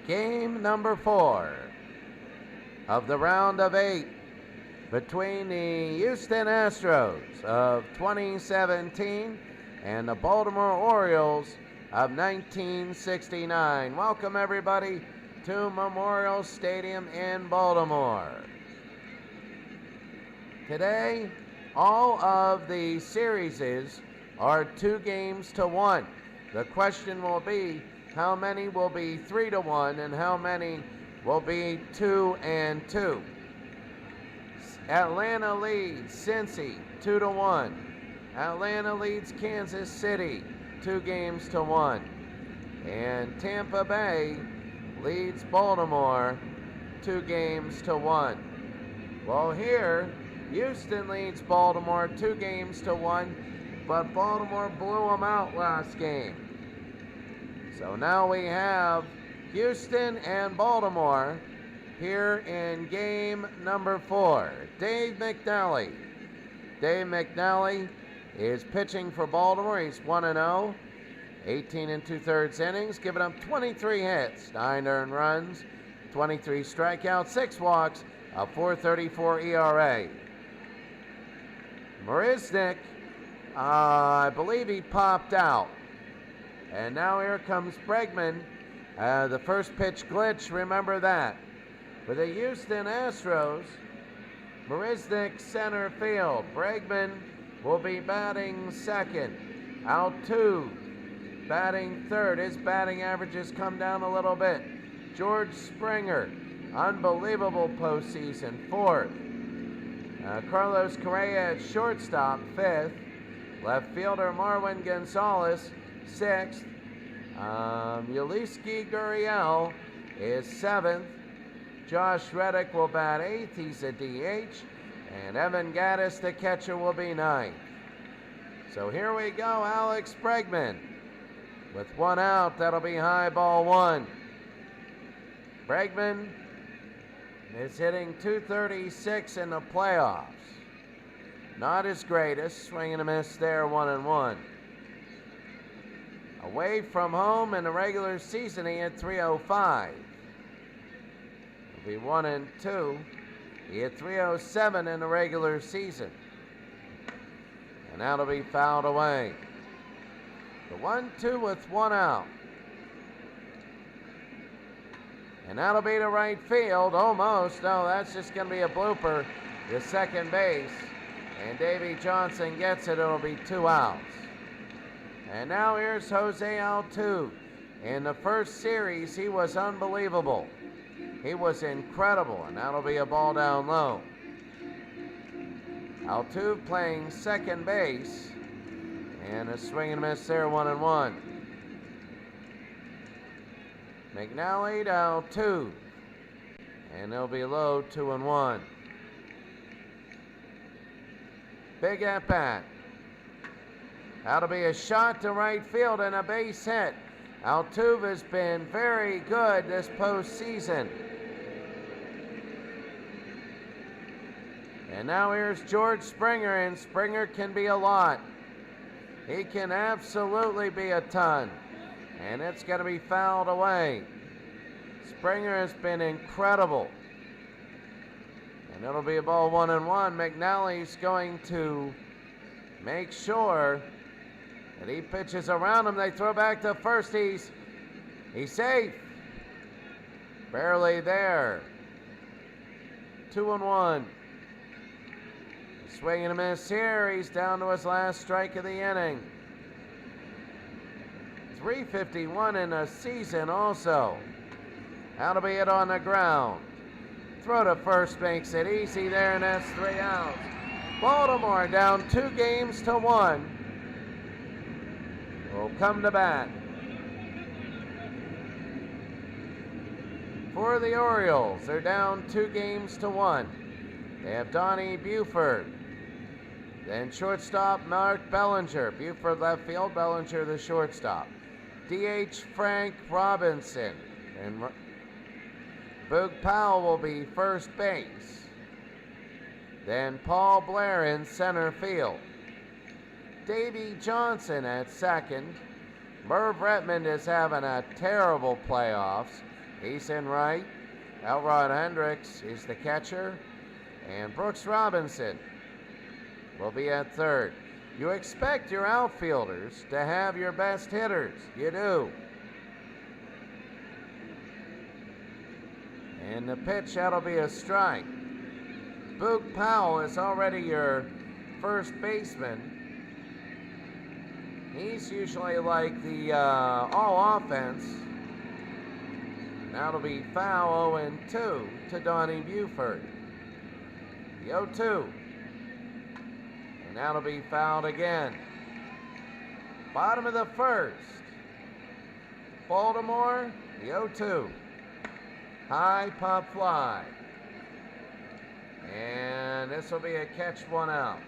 game number 4 of the round of 8 between the Houston Astros of 2017 and the Baltimore Orioles of 1969. Welcome everybody to Memorial Stadium in Baltimore. Today, all of the series are 2-1. The question will be, how many will be 3-1 and how many will be 2-2? Atlanta leads Cincy 2-1. Atlanta leads Kansas City 2-1. And Tampa Bay leads Baltimore 2-1. Well, here Houston leads Baltimore 2-1, but Baltimore blew them out last game. So now we have Houston and Baltimore here in game number 4. Dave McNally. Dave McNally is pitching for Baltimore. He's 1-0, 18 2/3 innings, giving up 23 hits, 9 earned runs, 23 strikeouts, 6 walks, a 4.34 ERA. Marisnick, I believe he popped out. And now here comes Bregman. The first pitch glitch, remember that. For the Houston Astros, Marisnick center field. Bregman will be batting second. Altuve batting third. His batting average has come down a little bit. George Springer, unbelievable postseason, fourth. Carlos Correa at shortstop, fifth. Left fielder Marwin Gonzalez, sixth. Yulieski Gurriel is seventh. Josh Reddick will bat eighth. He's a DH. And Evan Gattis, the catcher, will be ninth. So here we go, Alex Bregman. With 1 out, that'll be high ball 1. Bregman is hitting .236 in the playoffs. Not his greatest. Swing and a miss there, 1-1. Away from home in the regular season, he had .305. It'll be 1-2. He had .307 in the regular season. And that'll be fouled away. The 1-2 with 1 out. And that'll be to right field, almost. No, that's just going to be a blooper to second base. And Davey Johnson gets it, it'll be 2 outs. And now here's Jose Altuve. In the first series, he was unbelievable. He was incredible, and that'll be a ball down low. Altuve playing second base. And a swing and a miss there, 1-1. McNally to Altuve. And they'll be low, 2-1. Big at bat. That'll be a shot to right field and a base hit. Altuve has been very good this postseason. And now here's George Springer, and Springer can be a lot. He can absolutely be a ton. And it's going to be fouled away. Springer has been incredible. And it'll be a ball 1-1. McNally's going to make sure that he pitches around him. They throw back to first. He's safe. Barely there. 2-1. Swing and a miss here. He's down to his last strike of the inning. 351 in a season also. That'll be it on the ground. Throw to first makes it easy there, and that's 3 outs. Baltimore down 2-1. Will come to bat. For the Orioles, they're down 2-1. They have Donnie Buford. Then shortstop Mark Bellinger. Buford left field, Bellinger the shortstop. DH Frank Robinson. And Boog Powell will be first base. Then Paul Blair in center field. Davey Johnson at second. Merv Retmond is having a terrible playoffs. He's in right. Elrod Hendricks is the catcher. And Brooks Robinson will be at third. You expect your outfielders to have your best hitters. You do. And the pitch, that'll be a strike. Boog Powell is already your first baseman. He's usually like the all offense. That'll be foul 0-2 to Donnie Buford. The 0-2. And that'll be fouled again. Bottom of the first. Baltimore, the 0-2. High pop fly. And this will be a catch, 1 out.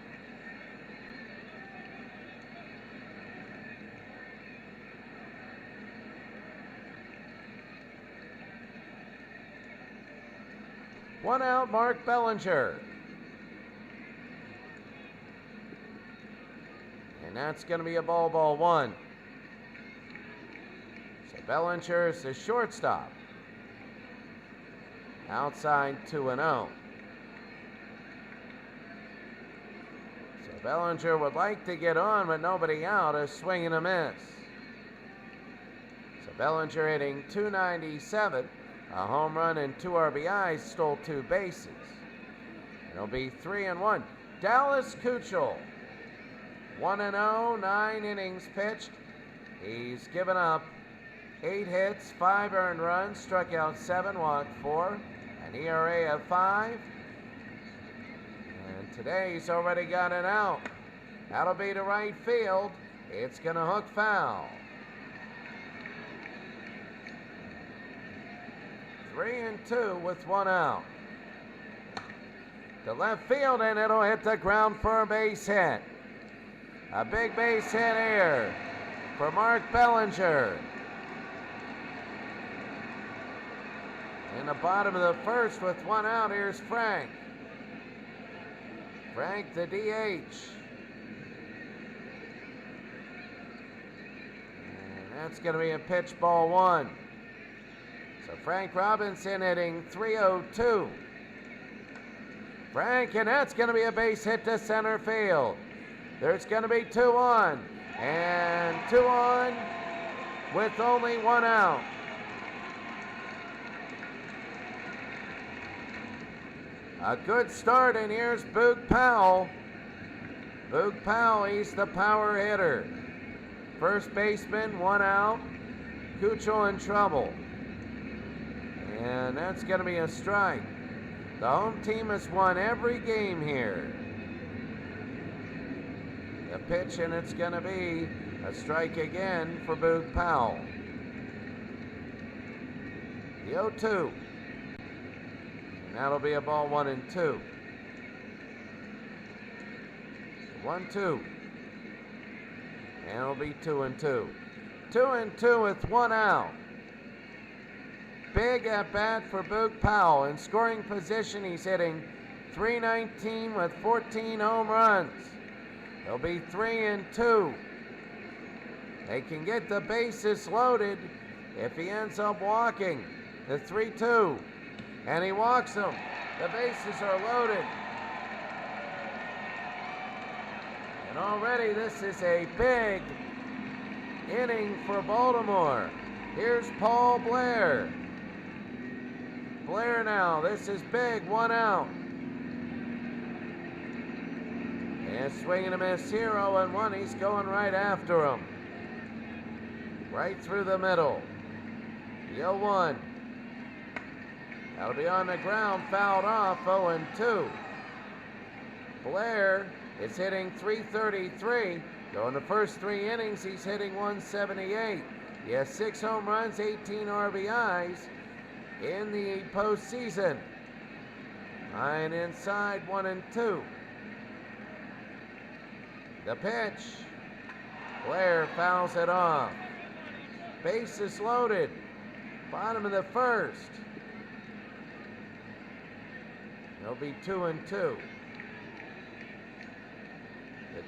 One out, Mark Bellinger. And that's going to be a ball 1. So Bellinger is the shortstop. Outside 2-0. So Bellinger would like to get on, but nobody out. A swing and a miss. So Bellinger hitting .297. A home run and 2 RBIs, stole 2 bases. It'll be 3-1. Dallas Keuchel, 1-0, 9 innings pitched. He's given up 8 hits, 5 earned runs, struck out 7, walked 4, an ERA of 5. And today he's already got an out. That'll be to right field. It's going to hook foul. 3-2 with 1 out. To left field, and it'll hit the ground for a base hit. A big base hit here for Mark Bellinger. In the bottom of the first with 1 out, here's Frank. Frank, the DH. And that's going to be a pitch, ball 1. So Frank Robinson hitting .302. Frank, and that's going to be a base hit to center field. There's going to be 2 on. And 2 on with only 1 out. A good start, and here's Boog Powell. Boog Powell, he's the power hitter. First baseman, 1 out. Keuchel in trouble. And that's going to be a strike. The home team has won every game here. The pitch, and it's going to be a strike again for Boog Powell. The 0-2. And that'll be a ball 1-2. 1-2. And it'll be 2-2. 2-2 with 1 out. Big at bat for Boog Powell. In scoring position, he's hitting .319 with 14 home runs. He'll be 3-2. They can get the bases loaded if he ends up walking. The 3-2. And he walks them. The bases are loaded. And already this is a big inning for Baltimore. Here's Paul Blair. Blair now, this is big, 1 out. And swing and a miss here, 0-1. He's going right after him. Right through the middle. The 0-1. That'll be on the ground, fouled off, 0-2. Blair is hitting .333. During the first 3 innings, he's hitting .178. He has 6 home runs, 18 RBIs in the postseason. Line inside, 1-2. The pitch. Blair fouls it off. Bases loaded. Bottom of the first. It'll be 2-2.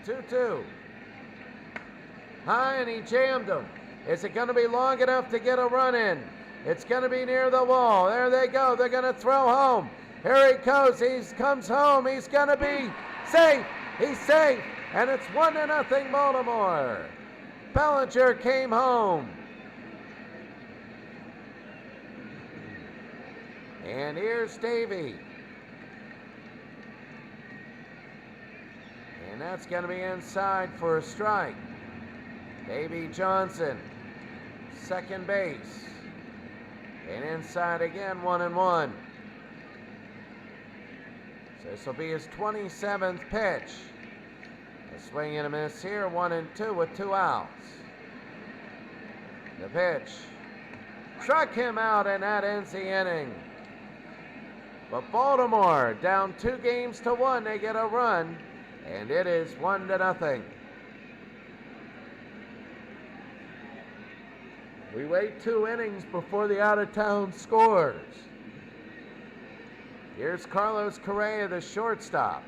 The 2-2. High, and he jammed him. Is it going to be long enough to get a run in? It's going to be near the wall. There they go. They're going to throw home. Here he goes. He comes home. He's going to be safe. He's safe. And it's 1-0 Baltimore. Bellinger came home. And here's Davey. And that's going to be inside for a strike. Davey Johnson, second base. And inside again, 1-1. So this will be his 27th pitch. A swing and a miss here, 1-2 with 2 outs. The pitch struck him out, and that ends the inning. But Baltimore down 2-1. They get a run, and it is 1-0. We wait 2 innings before the out-of-town scores. Here's Carlos Correa, the shortstop.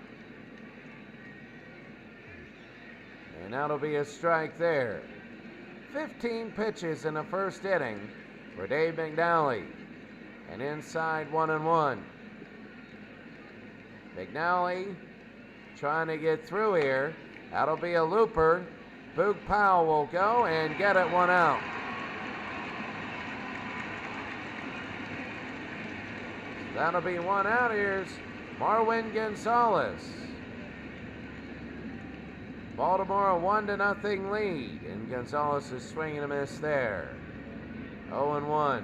And that'll be a strike there. 15 pitches in the first inning for Dave McNally. And inside, 1-1. McNally trying to get through here. That'll be a looper. Boog Powell will go and get it 1 out. That'll be 1 out. Here's Marwin Gonzalez. Baltimore a 1-0 lead, and Gonzalez is swinging a miss there. 0-1.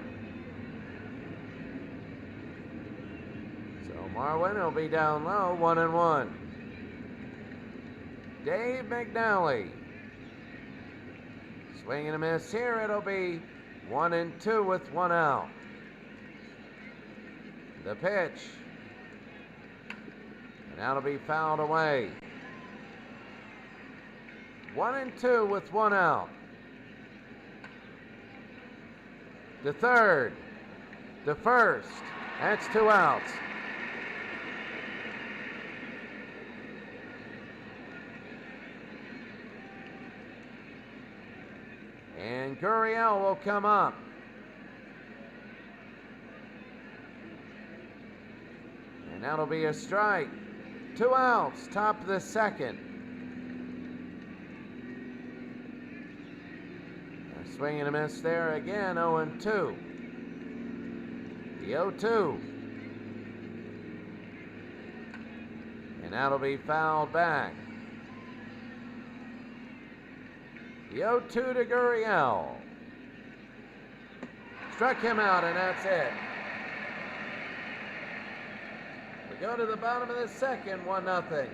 So Marwin will be down low, 1-1. Dave McNally. Swinging a miss here. It'll be 1-2 with 1 out. The pitch. And that'll be fouled away. 1-2 with 1 out. The third. The first. That's 2 outs. And Gurriel will come up. And that'll be a strike. 2 outs, top of the second. A swing and a miss there again, 0-2. The 0-2. And that'll be fouled back. The 0-2 to Gurriel. Struck him out, and that's it. We go to the bottom of the second, 1-0.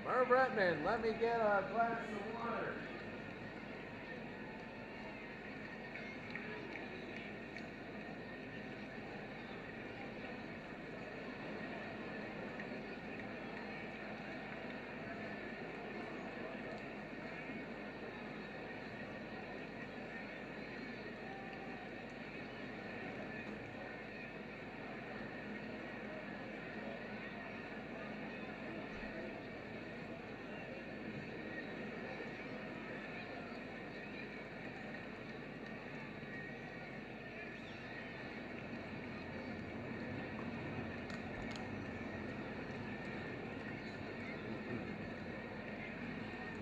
Merv Retman, let me get a glass of water.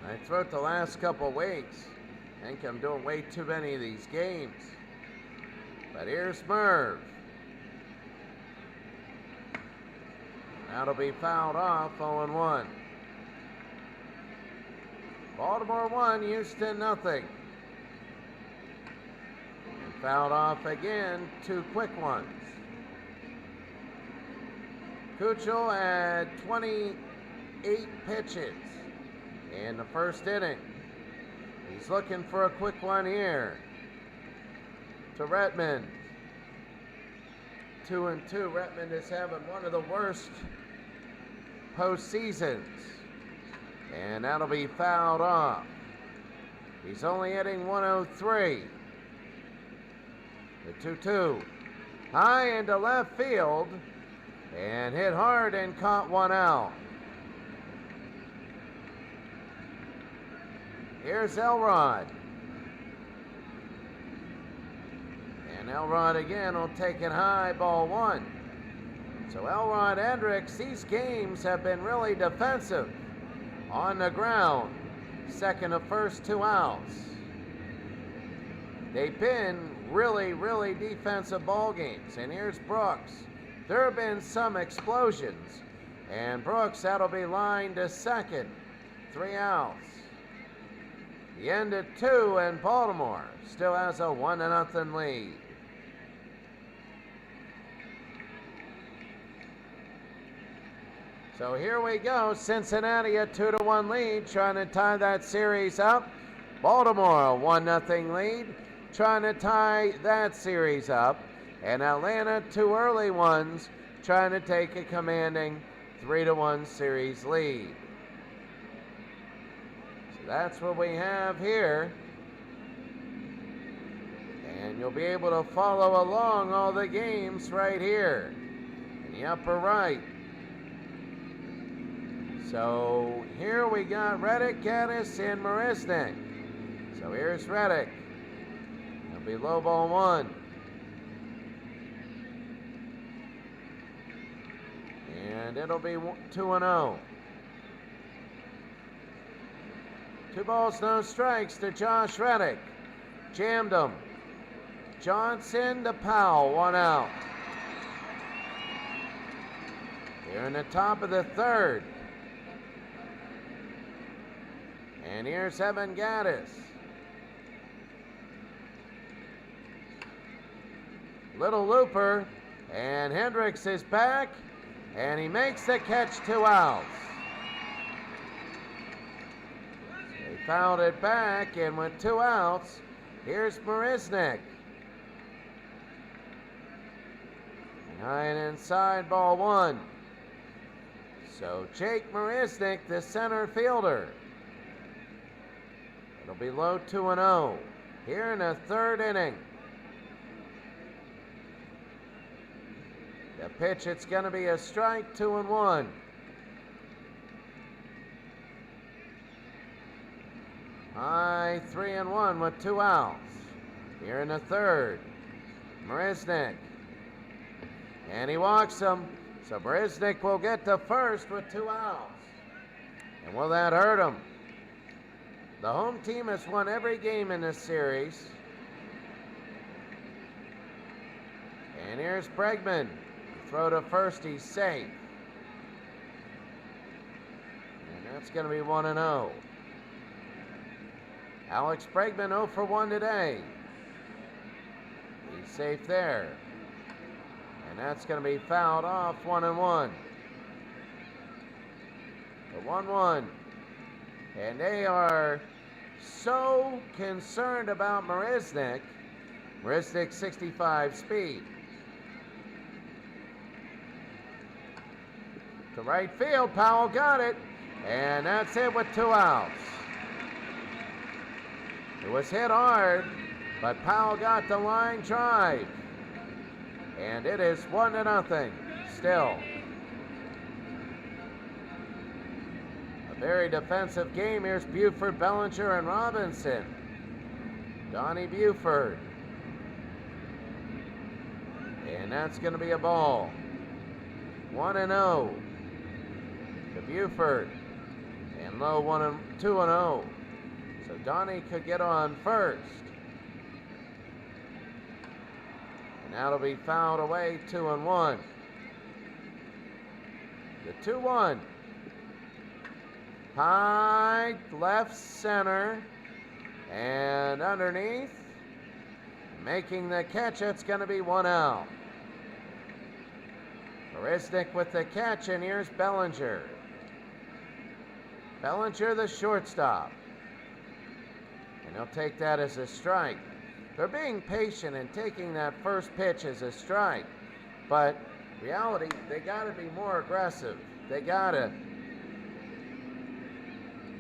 I throw it the last couple weeks. I think I'm doing way too many of these games. But here's Merv. That'll be fouled off, 0-1. Baltimore 1, Houston 0. And fouled off again, 2 quick ones. Kuchel had 28 pitches in the first inning. He's looking for a quick one here. To Retman. 2-2. Retman is having one of the worst postseasons. And that'll be fouled off. He's only hitting 103. The 2-2. High into left field. And hit hard and caught one out. Here's Elrod. And Elrod again will take it high, ball one. So Elrod Hendricks, these games have been really defensive. On the ground, second to first, 2 outs. They've been really, really defensive ball games. And here's Brooks. There have been some explosions. And Brooks, that'll be lined to second, 3 outs. The end at 2, and Baltimore still has a 1-0 lead. So here we go, Cincinnati a 2-1 lead, trying to tie that series up. Baltimore a 1-0 lead, trying to tie that series up. And Atlanta, 2 early ones, trying to take a commanding 3-1 series lead. So that's what we have here. And you'll be able to follow along all the games right here in the upper right. So here we got Reddick, Gaddis, and Marisnik. So here's Reddick. It'll be low ball 1. And it'll be 2-0. 2 balls, no strikes to Josh Reddick. Jammed him. Johnson to Powell, 1 out. Here in the top of the 3rd. And here's Evan Gaddis. Little looper, and Hendricks is back, and he makes the catch, 2 outs. They fouled it back, and with 2 outs, here's Marisnik. High and inside, ball 1. So Jake Marisnik, the center fielder. It'll be low 2-0 here in the 3rd inning. The pitch, it's going to be a strike, 2-1. High 3-1 with 2 outs. Here in the 3rd, Marisnik. And he walks him. So Marisnik will get to first with 2 outs. And will that hurt him? The home team has won every game in this series. And here's Bregman. Throw to first, he's safe. And that's going to be 1-0. Alex Bregman 0 for 1 today. He's safe there. And that's going to be fouled off, 1-1. The 1-1. And they are so concerned about Marisnik. Marisnik 65 speed. To right field, Powell got it. And that's it with 2 outs. It was hit hard, but Powell got the line drive. And it is 1-0 still. Very defensive game. Here's Buford, Bellinger, and Robinson. Donnie Buford. And that's going to be a ball. 1-0 to Buford. And low 2-0. So Donnie could get on first. And that'll be fouled away, 2-1. The 2-1. High left center and underneath, making the catch. It's going to be 1 out. Marisnik with the catch, and here's Bellinger. Bellinger, the shortstop, and he'll take that as a strike. They're being patient and taking that first pitch as a strike, but reality, they got to be more aggressive. They got to.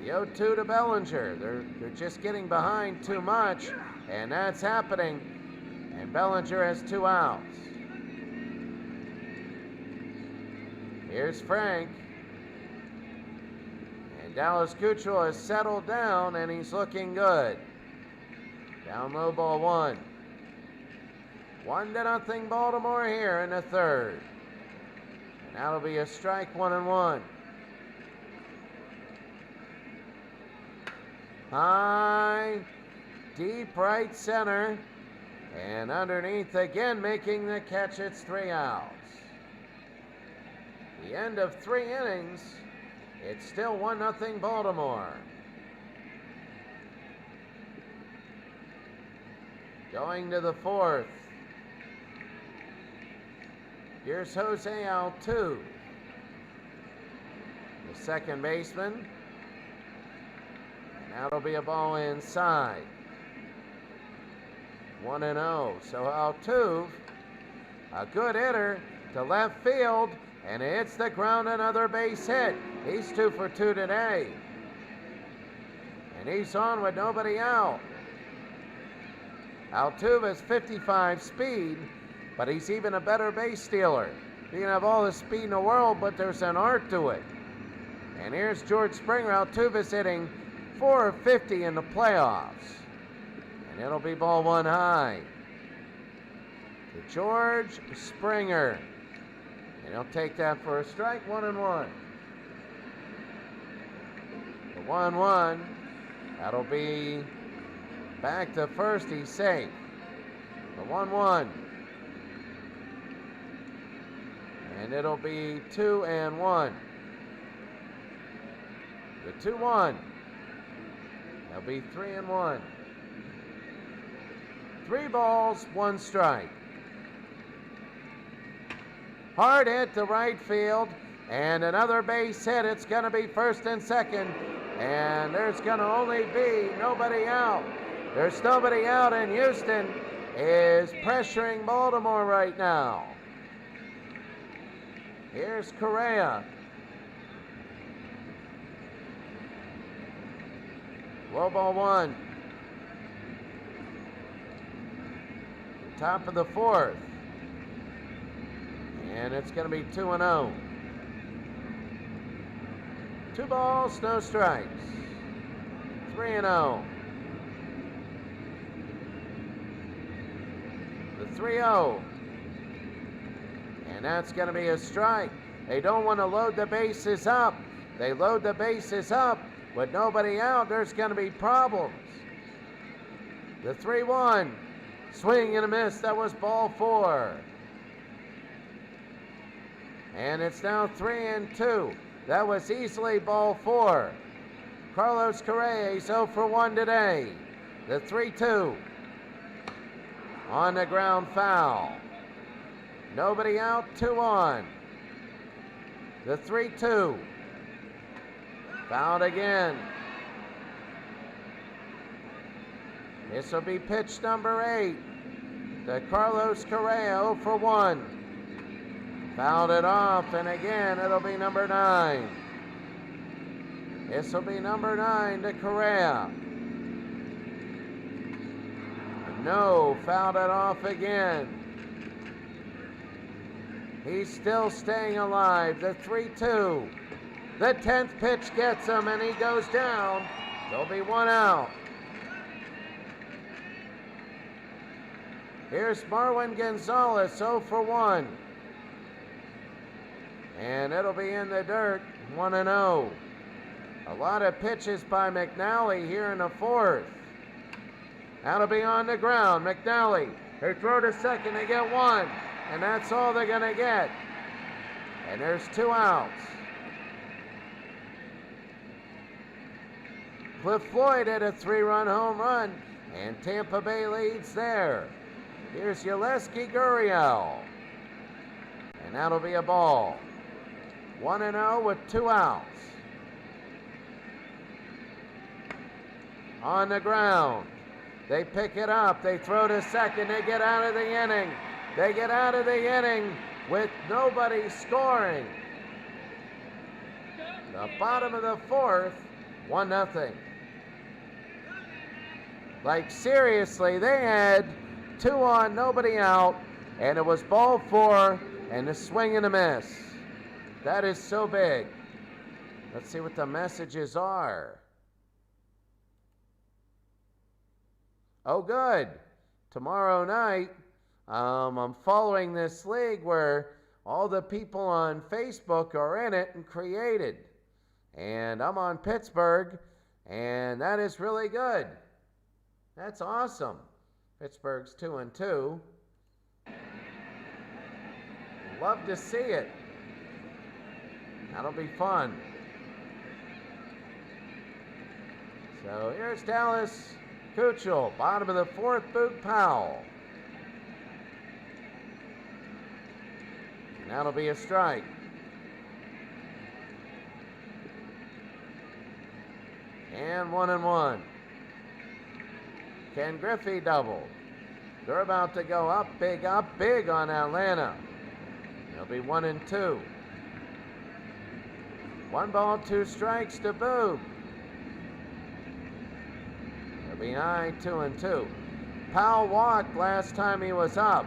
The 0-2 to Bellinger. They're just getting behind too much, and that's happening. And And Bellinger has 2 outs. Here's Frank. And Dallas Keuchel has settled down and he's looking good. Down low, ball 1. 1-0 Baltimore here in the third. And that'll be a strike, 1-1. High, deep right center. And underneath again, making the catch, it's 3 outs. The end of 3 innings, it's still 1-0 Baltimore. Going to the 4th. Here's Jose Altuve, the second baseman. And that'll be a ball inside. 1-0. So Altuve, a good hitter to left field, and hits the ground, another base hit. He's 2 for 2 today. And he's on with nobody out. Altuve has 55 speed, but he's even a better base stealer. He can have all the speed in the world, but there's an art to it. And here's George Springer. Altuve is hitting .450 in the playoffs. And it'll be ball 1 high to George Springer. And he'll take that for a strike, 1-1. The 1-1, that'll be back to first, he's safe. The 1-1. And it'll be 2-1. The 2-1. That'll be 3-1. 3 balls, 1 strike. Hard hit to right field, and another base hit. It's going to be first and second, and there's going to only be nobody out. There's nobody out, and Houston is pressuring Baltimore right now. Here's Correa. Low ball 1. Top of the 4th. And it's going to be 2-0. 2 balls, no strikes. 3-0. The 3-0. And that's going to be a strike. They don't want to load the bases up. They load the bases up with nobody out. There's going to be problems. The 3-1. Swing and a miss. That was ball 4. And it's now 3-2. That was easily ball 4. Carlos Correa, he's 0 for 1 today. The 3-2. On the ground, foul. Nobody out, 2 on. The 3-2. Fouled again. This will be pitch number 8 to Carlos Correa, 0 for 1. Fouled it off, and again, it'll be number 9. This will be number 9 to Correa. No, fouled it off again. He's still staying alive. The 3-2. The 10th pitch gets him, and he goes down. There'll be 1 out. Here's Marwin Gonzalez, 0 for 1. And it'll be in the dirt, 1-0. A lot of pitches by McNally here in the 4th. That'll be on the ground. McNally, they throw to second, they get 1. And that's all they're going to get. And there's 2 outs. Cliff Floyd had a 3-run home run, and Tampa Bay leads there. Here's Yulieski Gurriel. And that'll be a ball. 1-0 with 2 outs. On the ground. They pick it up. They throw to second. They get out of the inning. They get out of the inning with nobody scoring. The bottom of the 4th, 1-0. Like seriously, they had 2 on, nobody out, and it was ball 4 and a swing and a miss. That is so big. Let's see what the messages are. Oh, good. Tomorrow night, I'm following this league where all the people on Facebook are in it and created. And I'm on Pittsburgh, and that is really good. That's awesome. Pittsburgh's 2-2. Love to see it. That'll be fun. So here's Dallas Keuchel, bottom of the 4th, Boog Powell. And that'll be a strike. And 1-1. Ken Griffey doubled. They're about to go up big on Atlanta. It'll be 1-2. 1 ball, 2 strikes to Boog. It'll be high, 2-2. Powell walked last time he was up.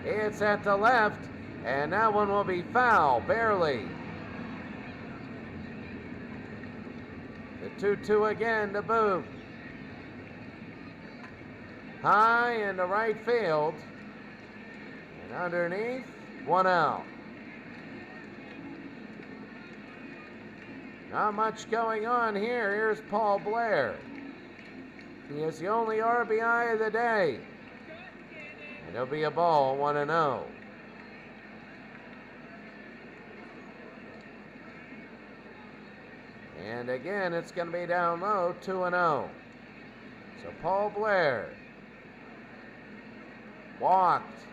It's at the left, and that one will be foul, barely. The 2-2 again to Boog. High into right field. And underneath, 1 out. Not much going on here. Here's Paul Blair. He is the only RBI of the day. And it'll be a ball, 1-0. And again, it's going to be down low, 2-0. So Paul Blair walked.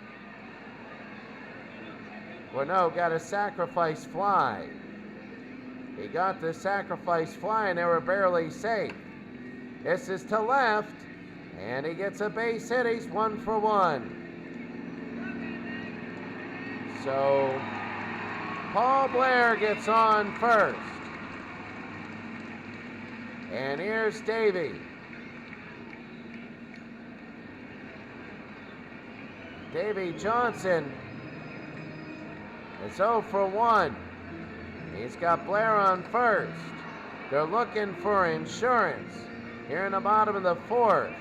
Well, no, got a sacrifice fly. He got the sacrifice fly, and they were barely safe. This is to left, and he gets a base hit. He's 1 for 1. So Paul Blair gets on first. And here's Davey. Davey Johnson is 0 for 1. He's got Blair on first. They're looking for insurance here in the bottom of the 4th.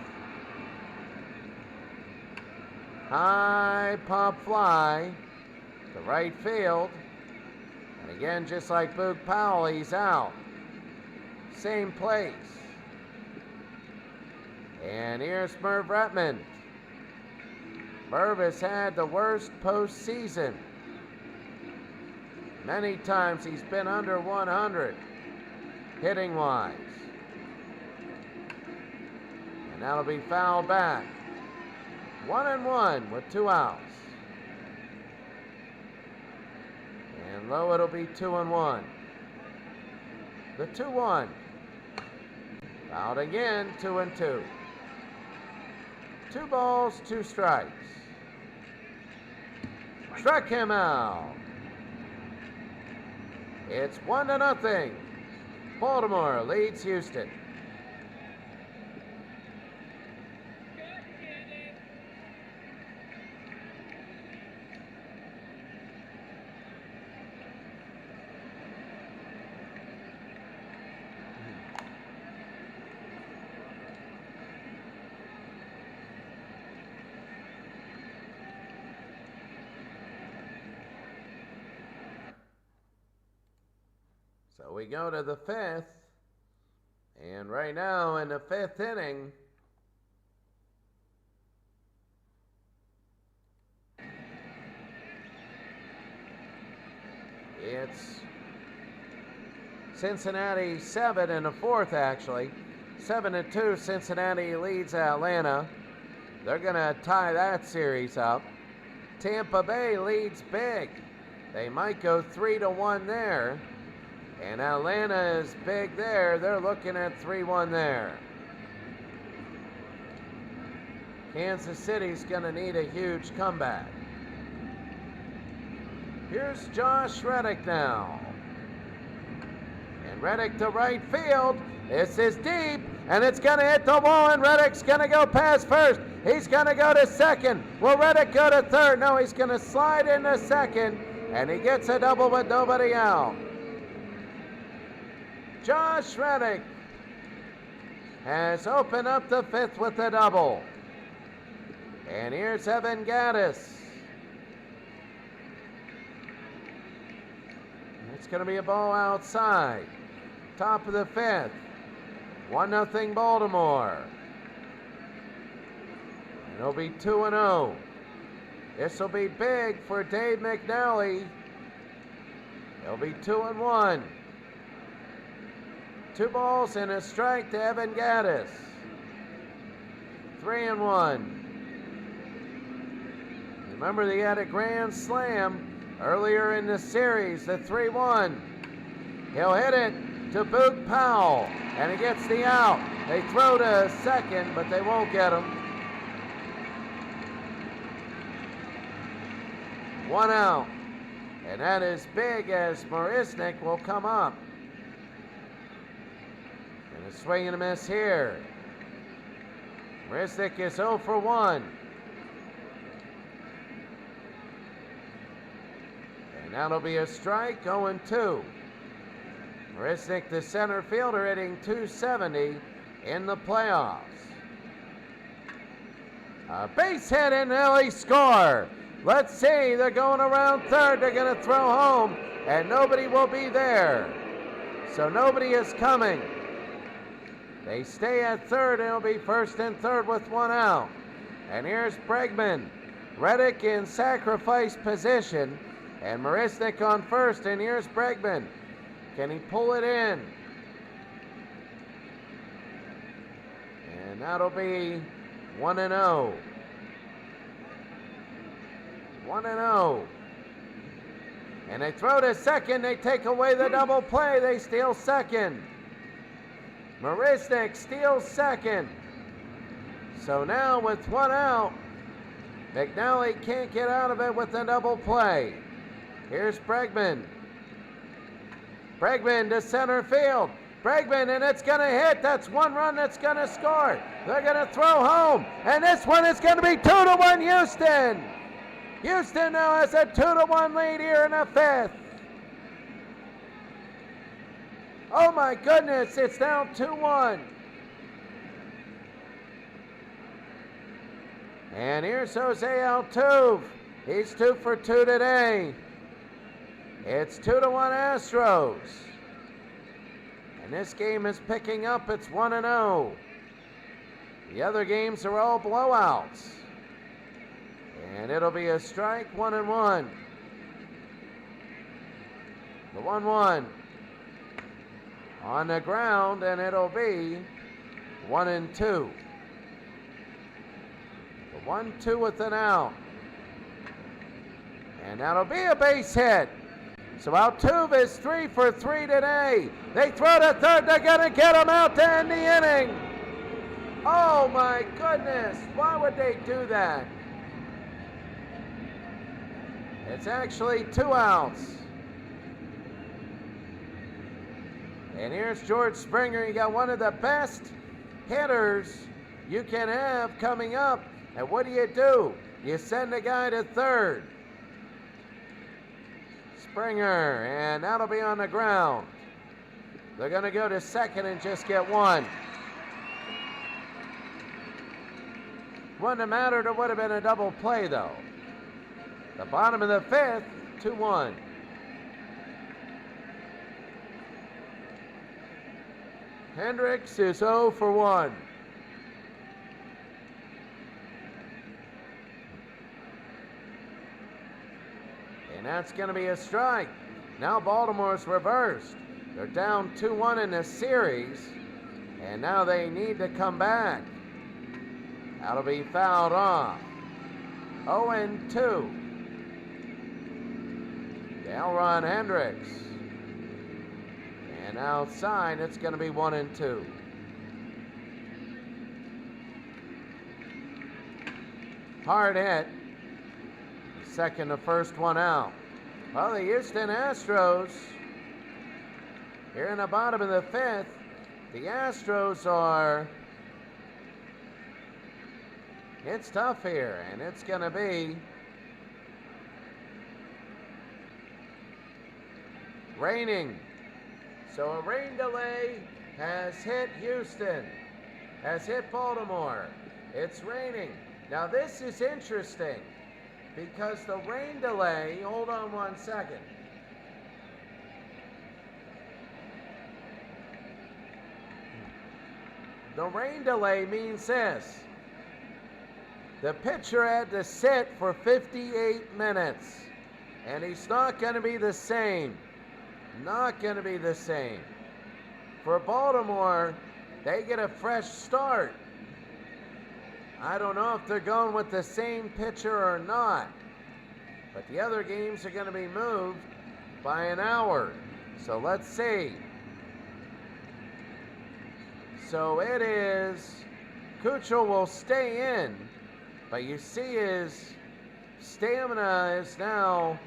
High pop fly to right field. And again, just like Boog Powell, he's out. Same place. And here's Merv Retmond. Merv has had the worst postseason. Many times he's been under 100 hitting wise. And that'll be fouled back. 1-1 with 2 outs. And low it'll be 2-1. The 2-1. Out again, 2-2. 2 balls, 2 strikes. Struck him out. It's 1-0. Baltimore leads Houston. So we go to the 5th, and right now in the 5th inning, it's Cincinnati 7 in the 4th actually. 7-2, Cincinnati leads Atlanta. They're going to tie that series up. Tampa Bay leads big. They might go 3-1 there. And Atlanta is big there. They're looking at 3-1 there. Kansas City's going to need a huge comeback. Here's Josh Reddick now. And Reddick to right field. This is deep. and it's going to hit the wall, and Reddick's going to go past first. He's going to go to second. Will Reddick go to third? No, he's going to slide into second, and he gets a double with nobody out. Josh Reddick has opened up the fifth with a double. And here's Evan Gaddis. It's going to be a ball outside. Top of the fifth. 1-0 Baltimore. And it'll be 2-0. This will be big for Dave McNally. It'll be 2-1. 2 balls and a strike to Evan Gaddis. 3-1. Remember, they had a grand slam earlier in the series, the 3-1. He'll hit it to Boog Powell, and he gets the out. They throw to second, but they won't get him. 1 out, and that is big as Marisnik will come up. And a swing and a miss here. Marisnik is 0 for 1. And that'll be a strike, 0-2. Marisnik, the center fielder, hitting .270 in the playoffs. A base hit and Ellie score. Let's see, they're going around third. They're going to throw home, and nobody will be there. So nobody is coming. They stay at third, and it'll be first and third with 1 out. And here's Bregman. Reddick in sacrifice position, and Marisnik on first, and here's Bregman. Can he pull it in? And that'll be 1-0. 1-0. And they throw to second. They take away the double play. They steal second. Marisnik steals second. So now with 1 out, McNally can't get out of it with the double play. Here's Bregman. Bregman to center field. Bregman, and it's going to hit. That's 1 run that's going to score. They're going to throw home, and this one is going to be 2-1 Houston. Houston now has a 2-1 lead here in the fifth. Oh my goodness, it's now 2-1. And here's Jose Altuve. He's 2 for 2 today. It's 2-1 Astros. And this game is picking up. It's 1-0. The other games are all blowouts. And it'll be a strike, 1-1. The 1-1 on the ground, and it'll be 1-2. The 1-2 with an out. And that'll be a base hit. So Altuve is 3 for 3 today. They throw to third. They're going to get him out to end the inning. Oh my goodness. Why would they do that? It's actually 2 outs. And here's George Springer. You got one of the best hitters you can have coming up. And what do? You send a guy to third. Springer, and that'll be on the ground. They're going to go to second and just get 1. Wouldn't have mattered. It would have been a double play, though. The bottom of the fifth, 2-1. Hendricks is 0 for 1. And that's going to be a strike. Now Baltimore's reversed. They're down 2-1 in this series, and now they need to come back. That'll be fouled off. 0-2. Elron Hendricks. And outside, it's going to be 1-2. Hard hit. Second to first one out. Well, the Houston Astros here in the bottom of the fifth The Astros are, it's tough here, and it's going to be raining. So a rain delay has hit Houston, has hit Baltimore. It's raining. Now this is interesting because the rain delay, hold on one second. The rain delay means this. The pitcher had to sit for 58 minutes, and he's not going to be the same. Not going to be the same. For Baltimore, they get a fresh start. I don't know if they're going with the same pitcher or not, but the other games are going to be moved by an hour. So let's see. So it is, Kuchel will stay in, but you see his stamina is now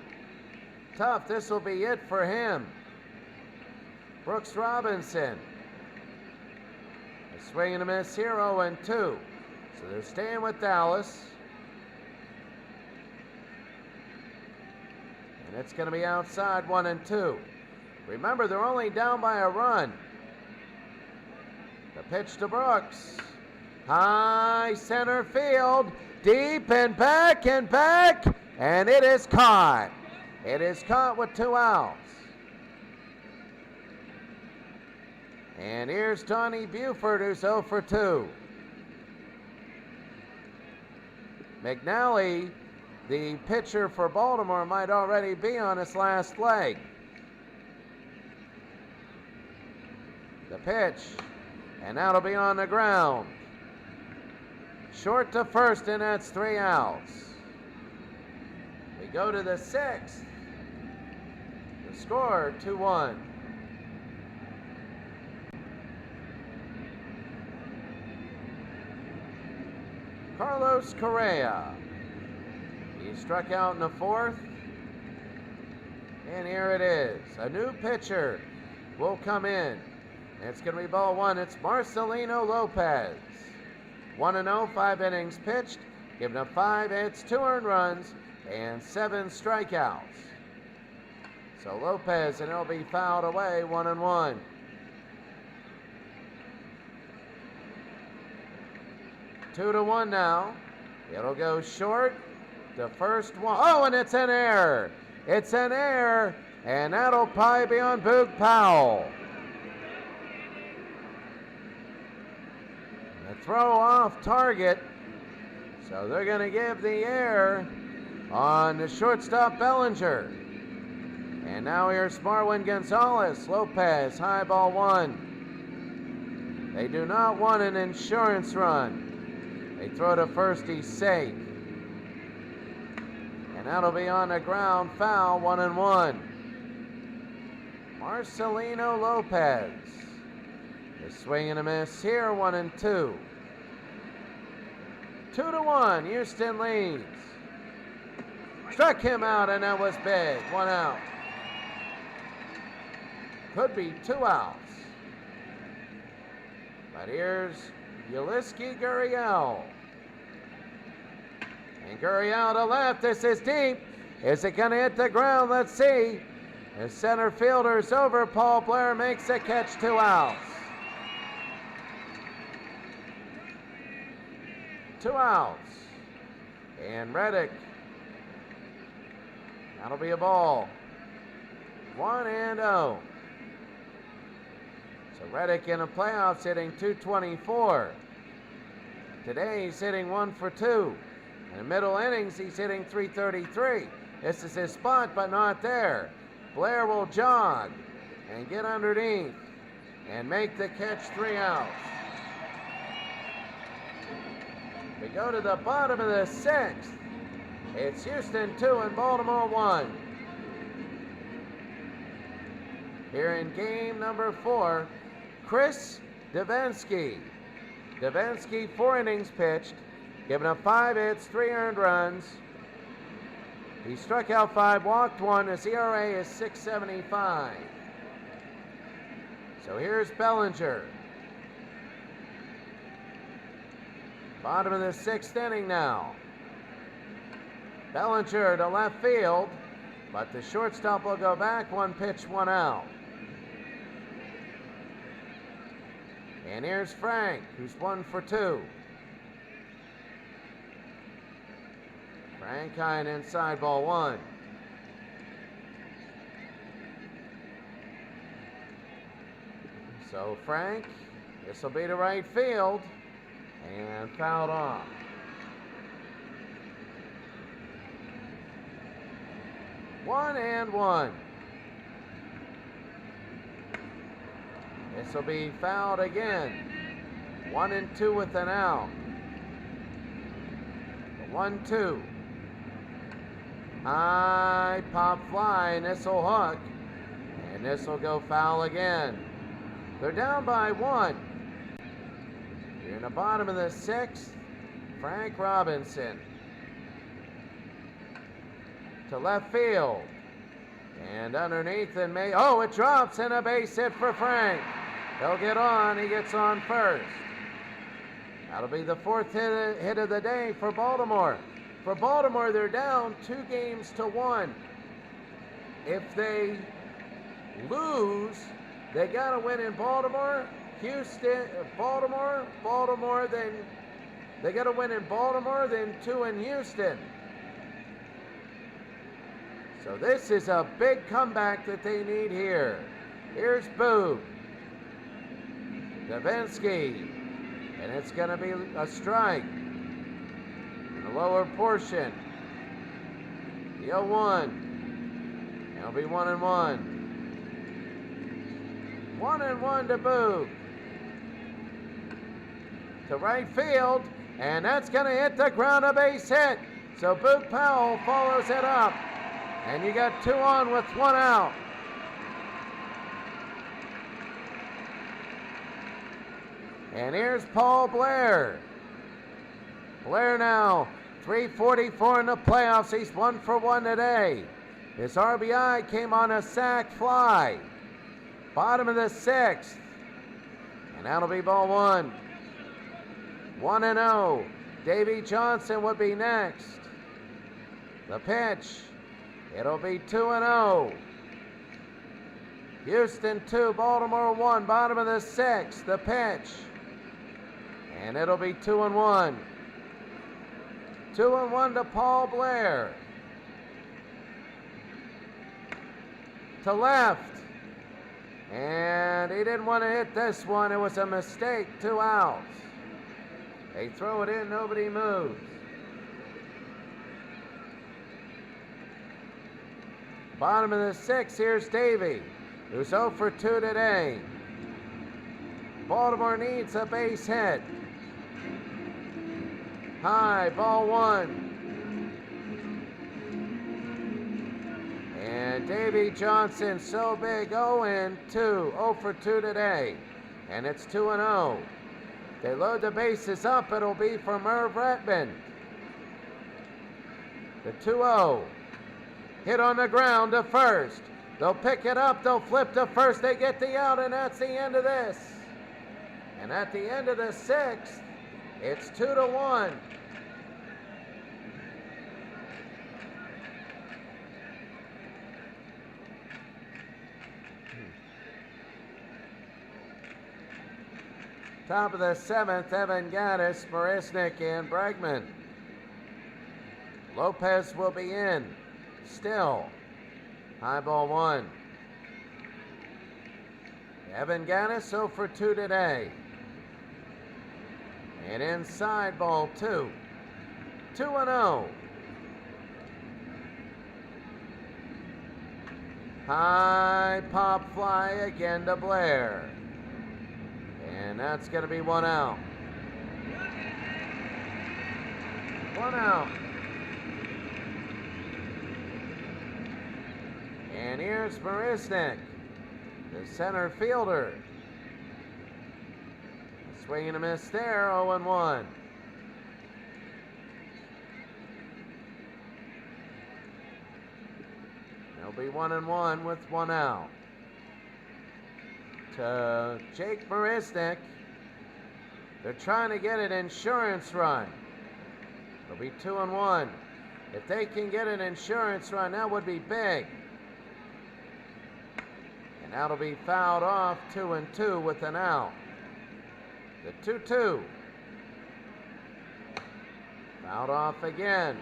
tough. This will be it for him. Brooks Robinson. A swing and a miss here, 0-2. So they're staying with Dallas. And it's going to be outside, 1-2. Remember, they're only down by a run. The pitch to Brooks. High center field. Deep and back, and it is caught. It is caught with 2 outs. And here's Tony Buford, who's 0 for 2. McNally, the pitcher for Baltimore, might already be on his last leg. The pitch, and that'll be on the ground. Short to first, and that's 3 outs. We go to the 6th. The score, 2-1. Carlos Correa. He struck out in the 4th. And here it is. A new pitcher will come in. It's going to be ball 1. It's Marcelino Lopez. 1-0, 5 innings pitched, giving up 5 hits, 2 earned runs, and 7 strikeouts. So Lopez, and it'll be fouled away, 1-1. Two to 1 now. It'll go short. The first one. Oh, and it's an error. It's an error, and that'll probably be on Boog Powell. Throw off target, so they're going to give the error on the shortstop Bellinger. And now here's Marwin Gonzalez. Lopez, high ball 1. They do not want an insurance run. They throw to first, he's safe. And that'll be on the ground, foul, 1-1. Marcelino Lopez. The swing and a miss here, 1-2. 2-1, Houston leads. Struck him out, and that was big. 1 out. Could be 2 outs. But here's Yulieski Gurriel. And Gurriel to left. This is deep. Is it going to hit the ground? Let's see. The center fielder's over. Paul Blair makes the catch, 2 outs. 2 outs. And Reddick. That'll be a ball. 1-0. So Reddick in the playoffs hitting .224. Today he's hitting 1 for 2. In the middle innings he's hitting .333. This is his spot, but not there. Blair will jog and get underneath and make the catch, 3 outs. We go to the bottom of the 6th. It's Houston 2 and Baltimore 1. Here in game number 4, Chris Devenski. Devenski, 4 innings pitched, giving up 5 hits, 3 earned runs. He struck out 5, walked 1. His ERA is .675. So here's Bellinger. Bottom of the 6th inning now. Bellinger to left field, but the shortstop will go back. 1 pitch, 1 out. And here's Frank, who's 1 for 2. Frank high and inside, ball 1. So Frank, this will be to right field, and fouled off. One and one. This will be fouled again. 1 and 2 with an out. 1-2. High pop fly, and this will hook. And this will go foul again. They're down by 1. Here in the bottom of the 6th, Frank Robinson to left field. And underneath and it drops, and a base hit for Frank. He'll get on, he gets on first. That'll be the 4th hit of the day for Baltimore. For Baltimore, they're down 2-1. If they lose, they gotta win in Baltimore, Baltimore, then they gotta win in Baltimore, then 2 in Houston. So this is a big comeback that they need here. Here's Boog. Davinsky. And it's going to be a strike in the lower portion. The 0-1. It'll be 1-1. 1-1 to Boog. To right field. And that's going to hit the ground, a base hit. So Boog Powell follows it up. And you got 2 on with 1 out. And here's Paul Blair. Blair now, 344 in the playoffs. He's 1 for 1 today. His RBI came on a sac fly. Bottom of the 6th. And that'll be ball 1. 1-0. Davey Johnson would be next. The pitch. It'll be 2-0. Houston 2, Baltimore 1, bottom of the 6th, the pitch. And it'll be 2-1. 2-1 to Paul Blair. To left. And he didn't want to hit this one. It was a mistake, 2 outs. They throw it in, nobody moves. Bottom of the 6th, here's Davey, who's 0 for 2 today. Baltimore needs a base hit. High, ball 1. And Davey Johnson, so big, 0-2, 0 for 2 today. And it's 2-0. They load the bases up, it'll be for Merv Redmond. The 2-0. Hit on the ground to first. They'll pick it up, they'll flip to first, they get the out, and that's the end of this. And at the end of the 6th, it's 2-1. Top of the 7th, Evan Gaddis, Marisnik, and Bregman. Lopez will be in. Still. High ball 1. Evan Gaddis 0 for 2 today. And inside ball 2. 2-0. High pop fly again to Blair. And that's going to be 1 out. 1 out. And here's Marisnik, the center fielder. A swing and a miss there, 0-1. It'll be 1-1 with 1 out. To Jake Marisnik. They're trying to get an insurance run. It'll be 2-1. If they can get an insurance run, that would be big. And that'll be fouled off, 2-2 with an out. The 2-2. Fouled off again.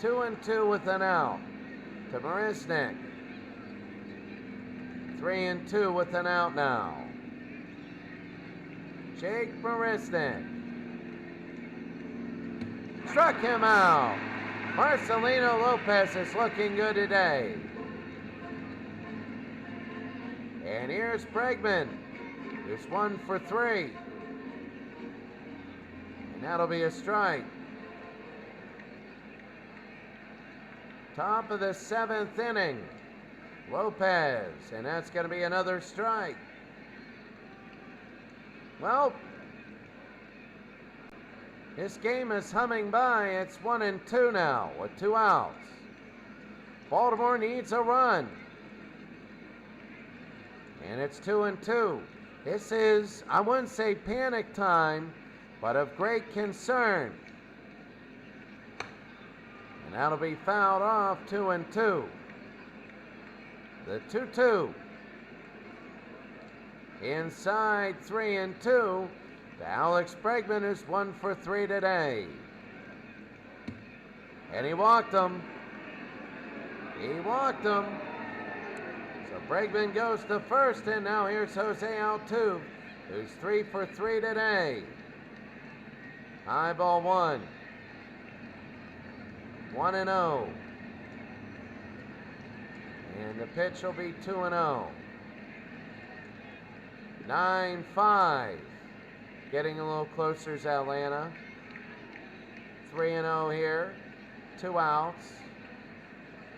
2-2 with an out to Marisnik. 3-2 with an out now. Jake Marisnik. Struck him out. Marcelino Lopez is looking good today. And here's Bregman, who's 1 for 3. And that'll be a strike. Top of the 7th inning. Lopez, and that's going to be another strike. Well, this game is humming by. It's 1-2 now with 2 outs. Baltimore needs a run. And it's 2-2. This is, I wouldn't say panic time, but of great concern. And that'll be fouled off, 2-2. The 2-2. Inside 3-2 to Alex Bregman, who's 1 for 3 today. And he walked him. He walked him. So Bregman goes to first, and now here's Jose Altuve, who's 3 for 3 today. High ball 1. 1-0. And the pitch will be 2-0. 9-5. Getting a little closer is Atlanta. 3-0 here. 2 outs.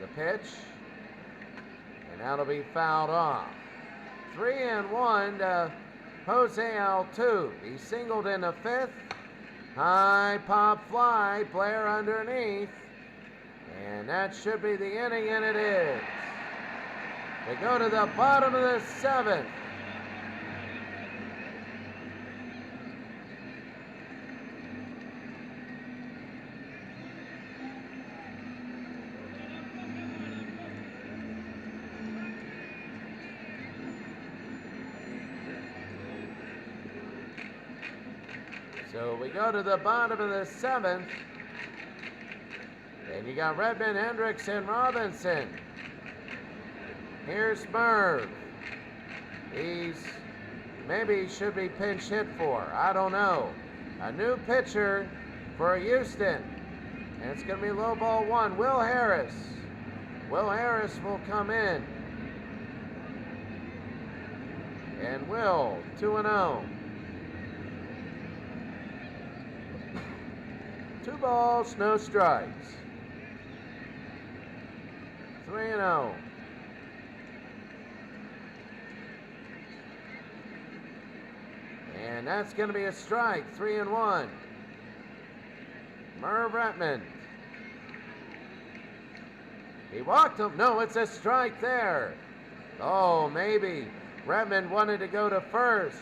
The pitch. And that'll be fouled off. 3-1 to Jose Altuve. He singled in the 5th. High pop fly. Blair underneath. And that should be the inning, and it is. They go to the bottom of the 7th. So we go to the bottom of the 7th. And you got Redmond, Hendricks, and Robinson. Here's Merv. Maybe he should be pinch hit for. I don't know. A new pitcher for Houston. And it's going to be low ball 1. Will Harris. Will Harris will come in. And Will, 2-0. 2 balls, no strikes. 3-0. And that's going to be a strike. 3-1. Merv Redmond. He walked him. No, it's a strike there. Oh, maybe Redmond wanted to go to first.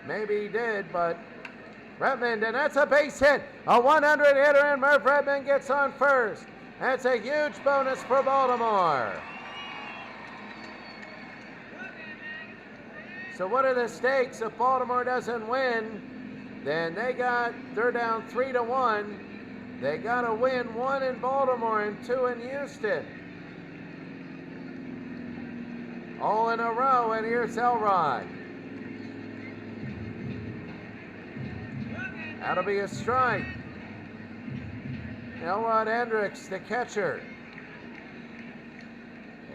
Maybe he did, but Redmond, and that's a base hit. A 100 hitter, and Merv Redmond gets on first. That's a huge bonus for Baltimore. So what are the stakes? If Baltimore doesn't win, then they're down 3-1. They got to win 1 in Baltimore and 2 in Houston. All in a row, and here's Elrod. That'll be a strike. Elrod Hendricks, the catcher.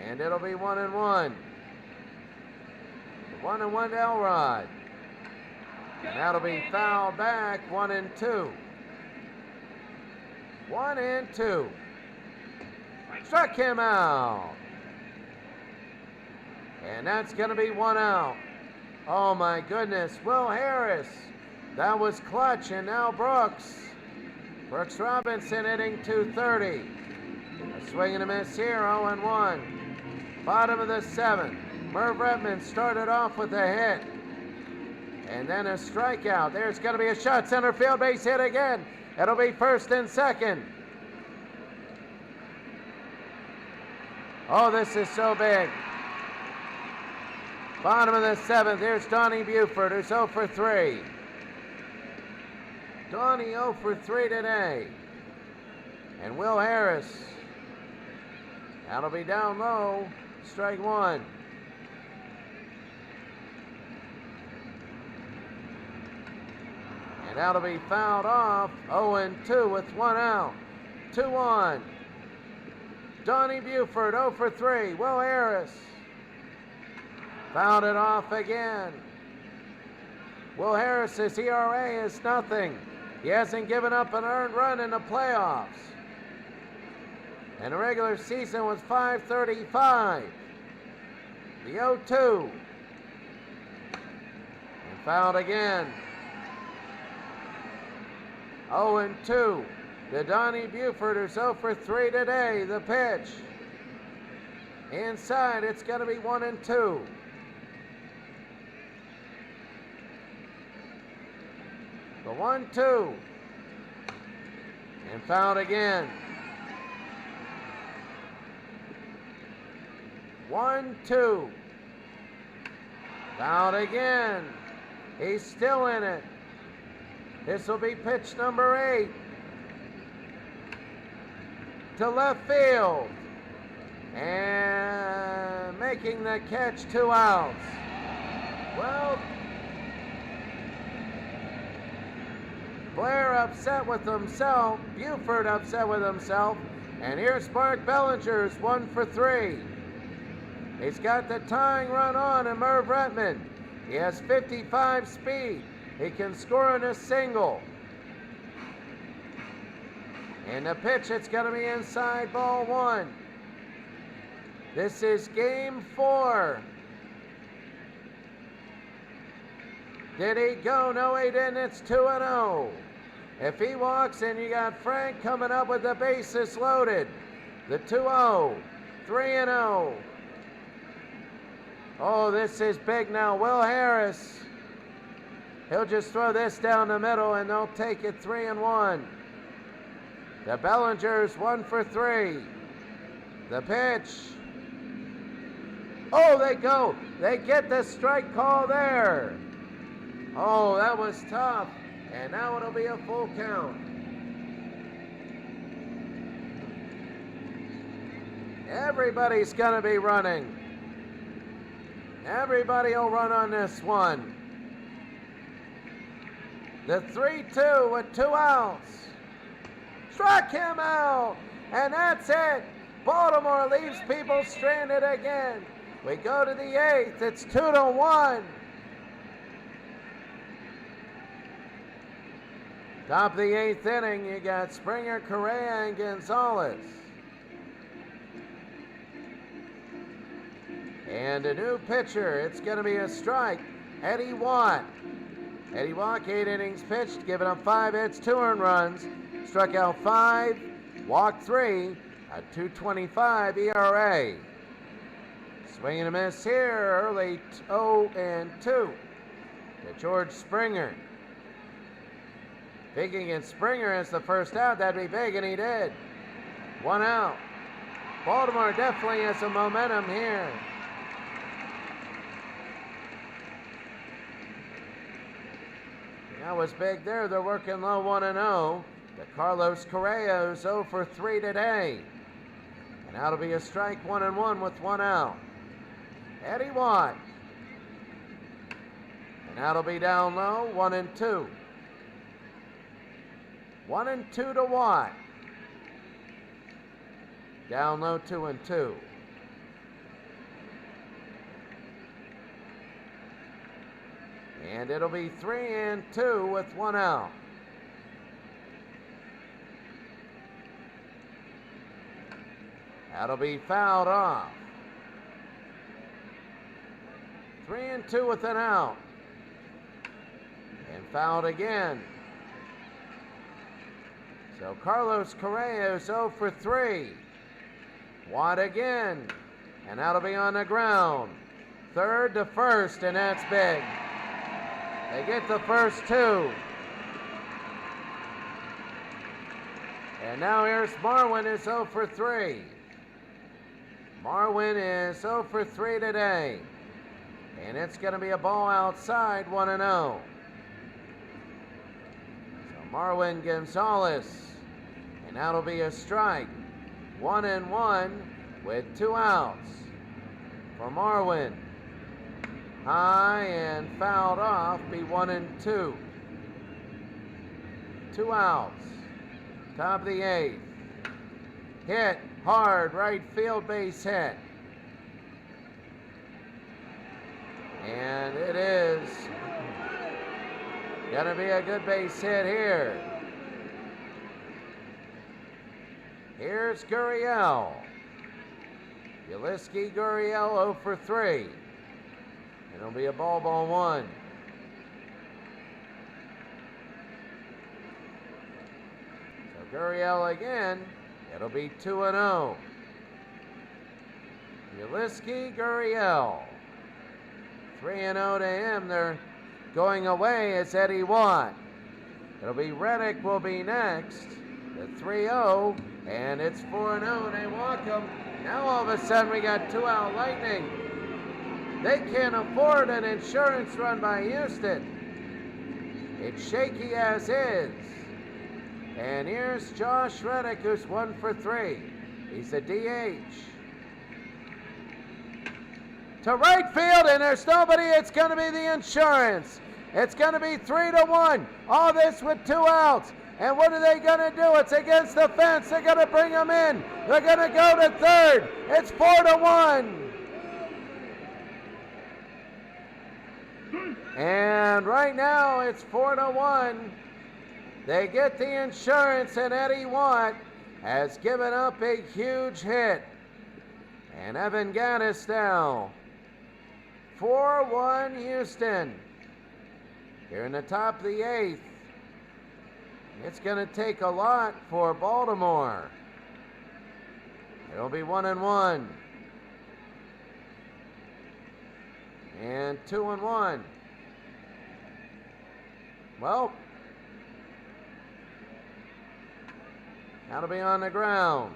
And it'll be 1-1. 1-1 to Elrod. And that'll be fouled back, 1-2. 1-2. Struck him out. And that's going to be 1 out. Oh my goodness. Will Harris. That was clutch, and now Brooks. Brooks Robinson hitting 230. A swing and a miss here, 0-1. Bottom of the 7th. Merv Redmond started off with a hit. And then a strikeout. There's going to be a shot. Center field base hit again. It'll be first and second. Oh, this is so big. Bottom of the seventh. Here's Donnie Buford, who's 0 for 3. Donnie 0 for 3 today. And Will Harris. That'll be down low. Strike one. And that'll be fouled off. 0-2 with one out. 2-1. Donnie Buford 0 for 3. Will Harris. Fouled it off again. Will Harris's ERA is nothing. He hasn't given up an earned run in the playoffs. And the regular season was .535. The 0-2. And fouled again. 0-2. To Donnie Buford, who's 0 for 3 today. The pitch. Inside, it's going to be 1-2. The 1-2. And fouled again. 1-2. Fouled again. He's still in it. This will be pitch number 8. To left field. And making the catch, 2 outs. Well, Blair upset with himself. Buford upset with himself. And here's Mark Bellinger's 1 for 3. He's got the tying run on in Merv Retman. He has 55 speed. He can score in a single. And the pitch, it's going to be inside, ball 1. This is game 4. Did he go? No, he didn't. It's 2-0. If he walks in, you got Frank coming up with the bases loaded. The 2-0. 3-0. Oh, this is big now. Will Harris. He'll just throw this down the middle, and they'll take it 3-1. The Bellingers 1 for 3. The pitch. Oh, they go. They get the strike call there. Oh, that was tough. And now it'll be a full count. Everybody's going to be running. Everybody will run on this one. The 3-2 with 2 outs. Struck him out. And that's it. Baltimore leaves people stranded again. We go to the 8th. It's 2-1. Top of the 8th inning, you got Springer, Correa, and Gonzalez. And a new pitcher. It's going to be a strike. Eddie Watt. Eddie Watt, 8 innings pitched, giving up 5 hits, 2 earned runs. Struck out 5, walked 3, a 2.25 ERA. Swing and a miss here, early 0-2 to George Springer. Big against Springer as the first out. That'd be big, and he did. 1 out. Baltimore definitely has some momentum here. That was big there. They're working low 1-0. The Carlos Correa's 0 for 3 today. And that'll be a strike 1-1 with 1 out. Eddie Watt. And that'll be down low 1-2. 1-2 to Watt. Down low 2-2. And it'll be 3-2 with 1 out. That'll be fouled off. 3-2 with an out. And fouled again. So Carlos Correa is 0 for 3. Watt again. And that'll be on the ground. Third to first, and that's big. They get the first two. And now here's Marwin is 0 for 3. Marwin is 0 for 3 today. And it's going to be a ball outside, 1-0. So Marwin Gonzalez. And that'll be a strike. 1-1 with 2 outs for Marwin. High and fouled off, be 1-2. 2 outs. Top of the 8th. Hit hard, right field base hit. And it is gonna be a good base hit here. Here's Gurriel. Yaliski Gurriel 0 for 3. It'll be a ball 1. So Gurriel again. It'll be 2-0. Yaliski Gurriel. 3-0 to him. They're going away. It's Eddie Watt. It'll be Reddick will be next. The 3-0. And it's 4-0. They walk him. Now all of a sudden we got 2-out Lightning. They can't afford an insurance run by Houston. It's shaky as is. And here's Josh Reddick, who's 1 for 3. He's a DH. To right field, and there's nobody. It's going to be the insurance. It's going to be 3-1. All this with 2 outs. And what are they going to do? It's against the fence. They're going to bring him in. They're going to go to third. It's 4-1. And right now it's 4-1. They get the insurance, and Eddie Watt has given up a huge hit. And Evan Gaddis now. 4-1 Houston. Here in the top of the 8th. It's going to take a lot for Baltimore. It'll be 1-1. And 2-1. Well, that'll be on the ground.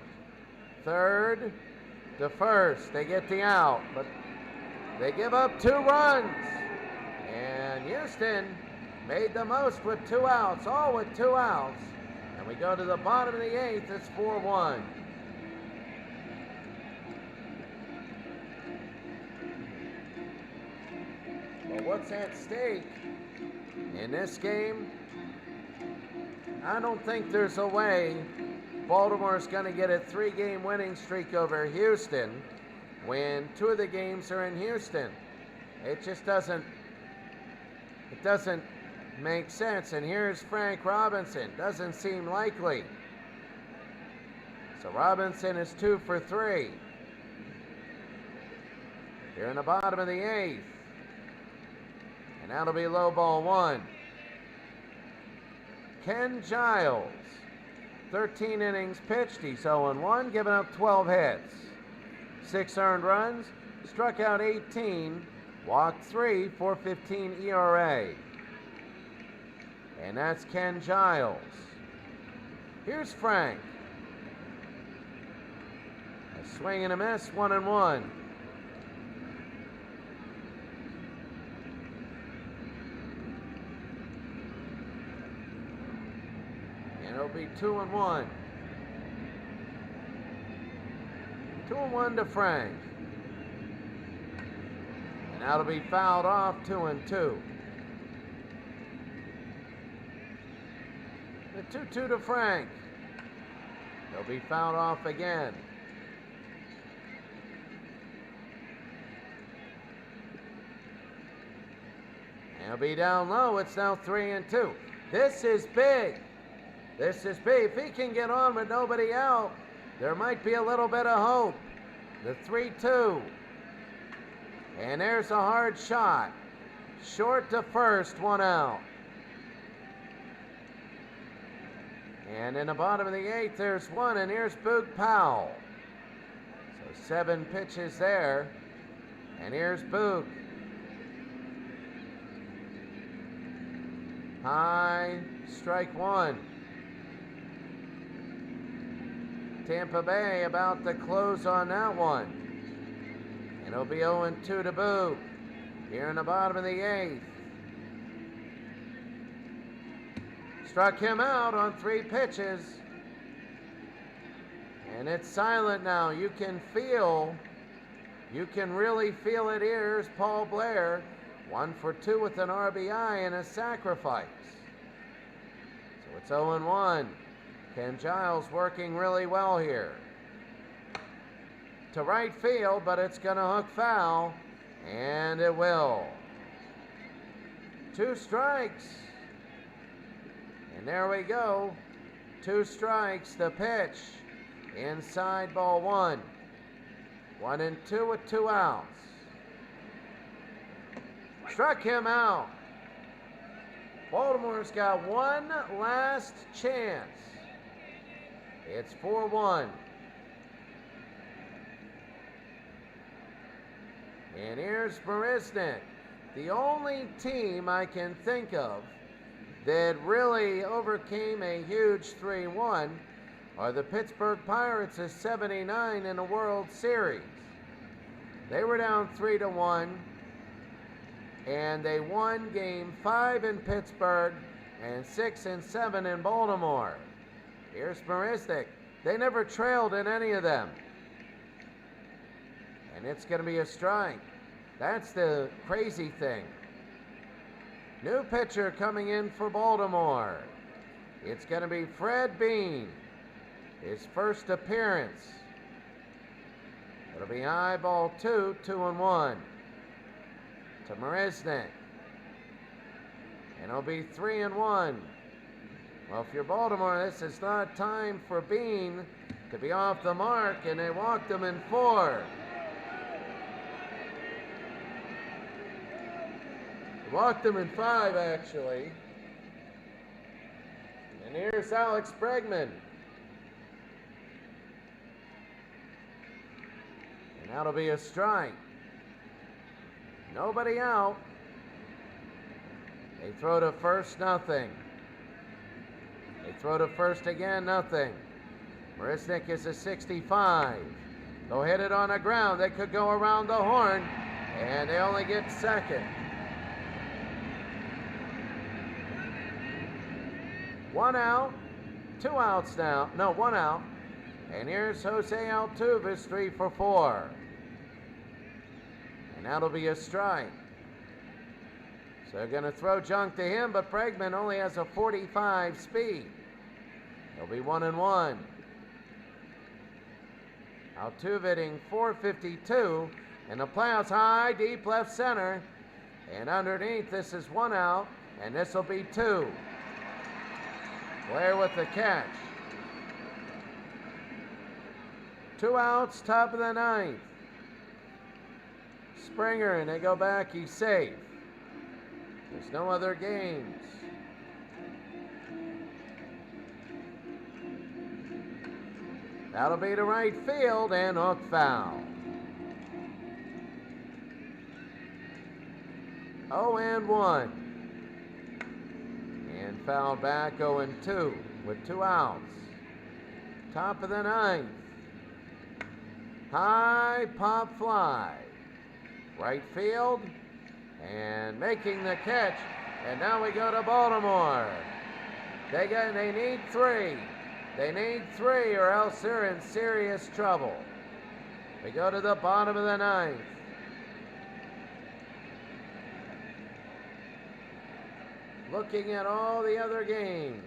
Third to first. They get the out, but they give up 2 runs. And Houston made the most with 2 outs, all with 2 outs. And we go to the bottom of the 8th, it's 4-1. Well, what's at stake in this game? I don't think there's a way Baltimore's going to get a 3-game winning streak over Houston when 2 of the games are in Houston. It just doesn't make sense. And here's Frank Robinson. Doesn't seem likely. So Robinson is 2 for 3. Here in the bottom of the 8th. And that'll be low ball 1. Ken Giles. 13 innings pitched. He's 0-1, giving up 12 hits. 6 earned runs. Struck out 18. Walked 3, 4.15 ERA. And that's Ken Giles. Here's Frank. A swing and a miss, 1-1. And it'll be 2-1. 2-1 to Frank. And that'll be fouled off, 2-2. The 2-2 to Frank. He'll be fouled off again. And he'll be down low. It's now 3-2. This is big. This is big. If he can get on with nobody out, there might be a little bit of hope. The 3-2. And there's a hard shot. Short to first, 1 out. And in the bottom of the 8th, there's 1, and here's Boog Powell. So 7 pitches there. And here's Boog. High, strike one. Tampa Bay about to close on that one. And it'll be 0-2 to boot here in the bottom of the 8th. Struck him out on 3 pitches. And it's silent now. You can really feel it. Here's Paul Blair, 1 for 2 with an RBI and a sacrifice. So it's 0-1. Ken Giles working really well here. To right field, but it's going to hook foul, and it will. 2 strikes. And there we go. 2 strikes, the pitch. Inside ball 1. 1-2 with 2 outs. Struck him out. Baltimore's got one last chance. It's 4-1. And here's Marisnik. The only team I can think of that really overcame a huge 3-1 are the Pittsburgh Pirates of '79 in the World Series. They were down 3-1, and they won Game 5 in Pittsburgh and 6 and 7 in Baltimore. Here's Marisnik. They never trailed in any of them. And it's going to be a strike. That's the crazy thing. New pitcher coming in for Baltimore. It's going to be Fred Bean. His first appearance. It'll be high ball 2, 2-1 to Marisnik. And it'll be 3-1. Well, if you're Baltimore, this is not time for Bean to be off the mark, and they walked him in 4. They walked him in 5, actually. And here's Alex Bregman. And that'll be a strike. Nobody out. They throw to first, nothing. They throw to first again, nothing. Marisnik is a 65. They'll hit it on the ground. They could go around the horn, and they only get second. 1 out, 2 outs now. No, 1 out. And here's Jose Altuve's 3 for 4. And that'll be a strike. So they're going to throw junk to him, but Bregman only has a 45 speed. He'll be 1-1. Altuve hitting .452 in the playoffs, high, deep left center. And underneath, this is 1 out, and this will be 2. Blair with the catch. 2 outs, top of the 9th. Springer, and they go back, he's safe. There's no other games. That'll be to right field and hook foul. 0-1. And foul back 0-2 with 2 outs. Top of the 9th. High pop fly. Right field. And making the catch. And now we go to Baltimore. They need 3. They need 3 or else they're in serious trouble. We go to the bottom of the 9th. Looking at all the other games.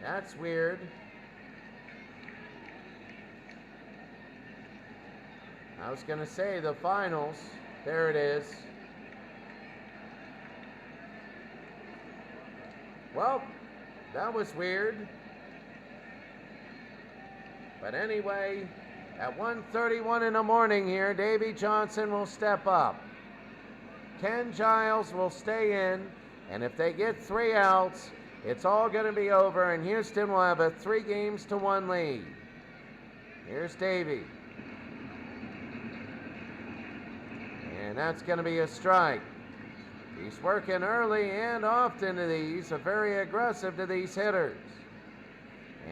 That's weird. I was going to say the finals. There it is. Well, that was weird. But anyway, at 1:31 in the morning here, Davey Johnson will step up. Ken Giles will stay in, and if they get 3 outs, it's all going to be over, and Houston will have a 3-1 lead. Here's Davy. And that's going to be a strike. He's working early and often to these, very aggressive to these hitters.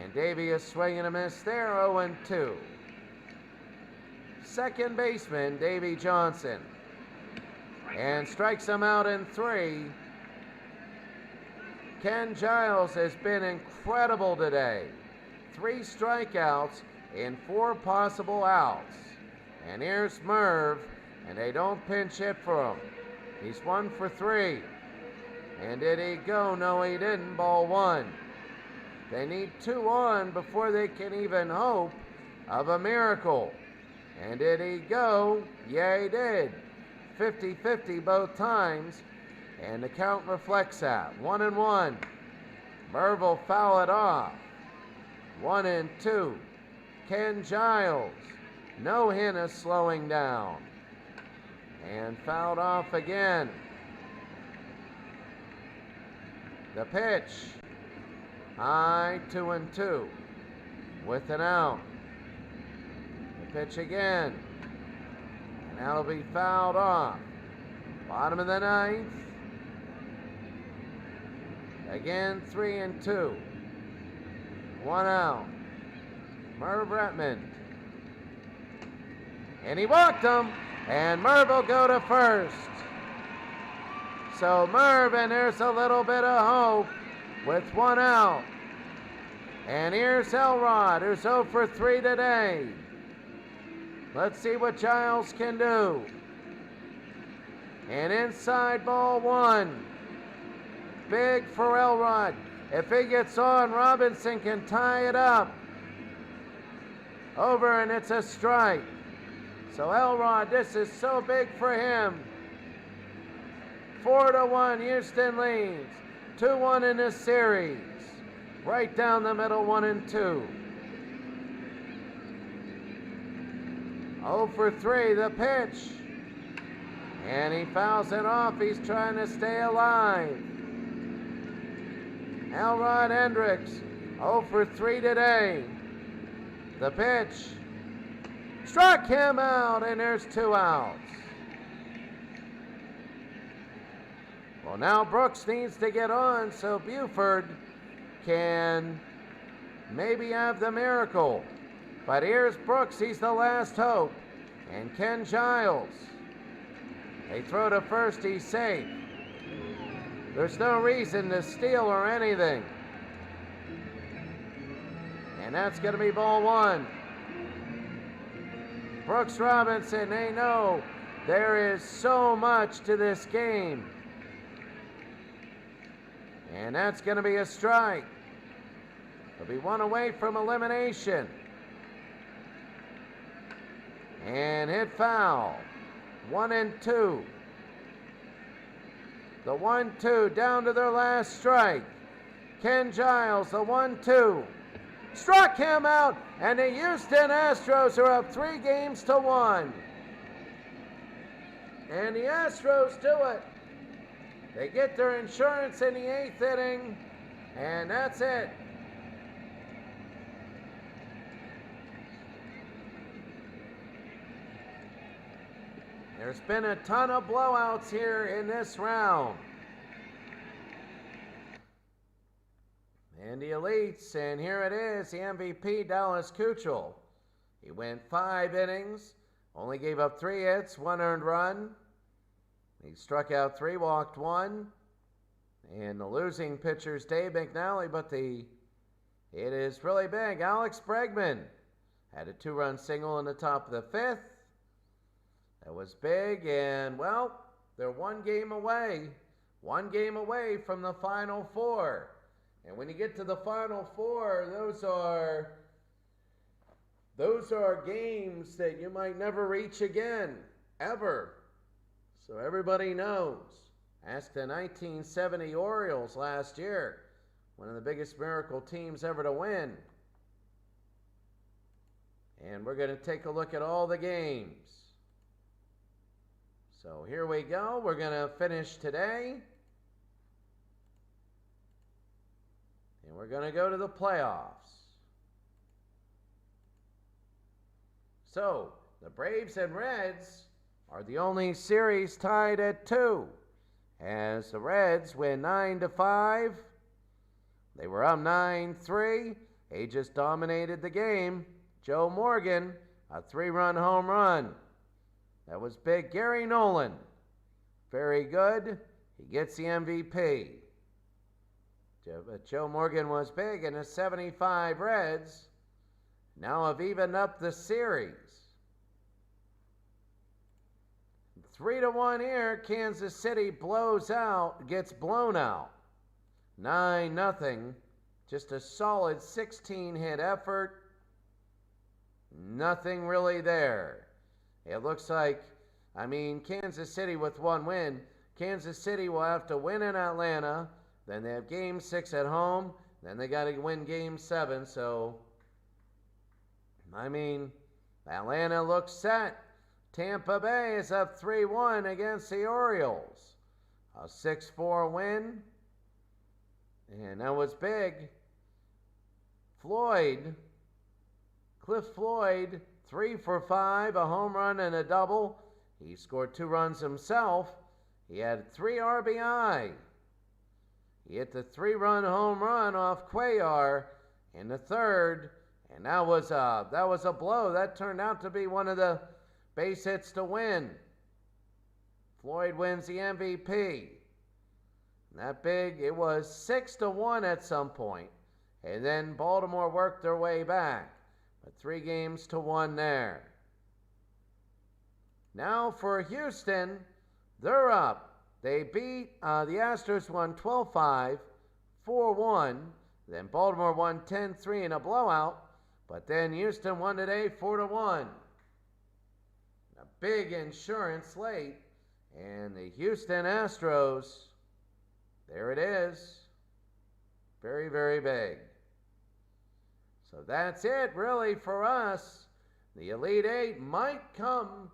And Davy is swinging a miss there, 0-2. Second baseman, Davy Johnson. And strikes him out in 3. Ken Giles has been incredible today. 3 strikeouts in 4 possible outs. And here's Merv, and they don't pinch hit for him. He's 1 for 3. And did he go? No, he didn't. Ball 1. They need 2 on before they can even hope of a miracle. And did he go? Yeah, he did. 50-50 both times. And the count reflects that. 1-1. Merv will foul it off. 1-2. Ken Giles. No hint of slowing down. And fouled off again. The pitch. High, 2-2. With an out. The pitch again. And that'll be fouled off. Bottom of the 9th. Again, 3-2. 1 out. Merv Retmond. And he walked him. And Merv will go to first. So Merv, and there's a little bit of hope with 1 out. And here's Elrod, who's 0 for 3 today. Let's see what Giles can do. And inside, ball 1. Big for Elrod. If he gets on, Robinson can tie it up. Over, and it's a strike. So Elrod, this is so big for him. 4-1, Houston leads. 2-1 in this series. Right down the middle, 1-2. 0 for 3, the pitch. And he fouls it off. He's trying to stay alive. Elrod Hendricks, 0 for 3 today. The pitch. Struck him out, and there's 2 outs. Well, now Brooks needs to get on so Buford can maybe have the miracle. But here's Brooks, he's the last hope. And Ken Giles. They throw to first, he's safe. There's no reason to steal or anything. And that's going to be ball 1. Brooks Robinson, they know there is so much to this game. And that's going to be a strike. They'll be 1 away from elimination. And hit foul. 1-2. The 1-2 down to their last strike. Ken Giles, the 1-2. Struck him out, and the Houston Astros are up 3-1. And the Astros do it. They get their insurance in the 8th inning, and that's it. There's been a ton of blowouts here in this round. And the elites, and here it is, the MVP, Dallas Keuchel. He went 5 innings, only gave up 3 hits, 1 earned run. He struck out 3, walked 1. And the losing pitcher's Dave McNally, but it is really big. Alex Bregman had a 2-run single in the top of the 5th. That was big, and well, they're 1 game away. 1 game away from the Final 4. And when you get to the Final 4, those are games that you might never reach again, ever. So everybody knows. Ask the 1970 Orioles last year, one of the biggest miracle teams ever to win. And we're going to take a look at all the games. So here we go. We're going to finish today. And we're going to go to the playoffs. So the Braves and Reds are the only series tied at 2. As the Reds win 9-5, they were up 9-3. He just dominated the game. Joe Morgan, a 3-run home run. That was big. Gary Nolan, very good. He gets the MVP. Joe Morgan was big, and the 75 Reds now have evened up the series. 3-1 here. Kansas City gets blown out. 9-0. Just a solid 16-hit effort. Nothing really there. It looks like, Kansas City with one win. Kansas City will have to win in Atlanta. Then they have Game 6 at home. Then they got to win Game 7. So, Atlanta looks set. Tampa Bay is up 3-1 against the Orioles. A 6-4 win. And that was big. Cliff Floyd, 3 for 5, a home run and a double. He scored 2 runs himself. He had 3 RBI. He hit the 3-run home run off Cuellar in the 3rd, and that was a blow. That turned out to be one of the base hits to win. Floyd wins the MVP. That big, it was 6-1 at some point. And then Baltimore worked their way back. But 3-1 there. Now for Houston, they're up. They beat, the Astros won 12-5, 4-1. Then Baltimore won 10-3 in a blowout. But then Houston won today 4-1. A big insurance late. And the Houston Astros, there it is. Very, very big. So that's it really for us. The Elite Eight might come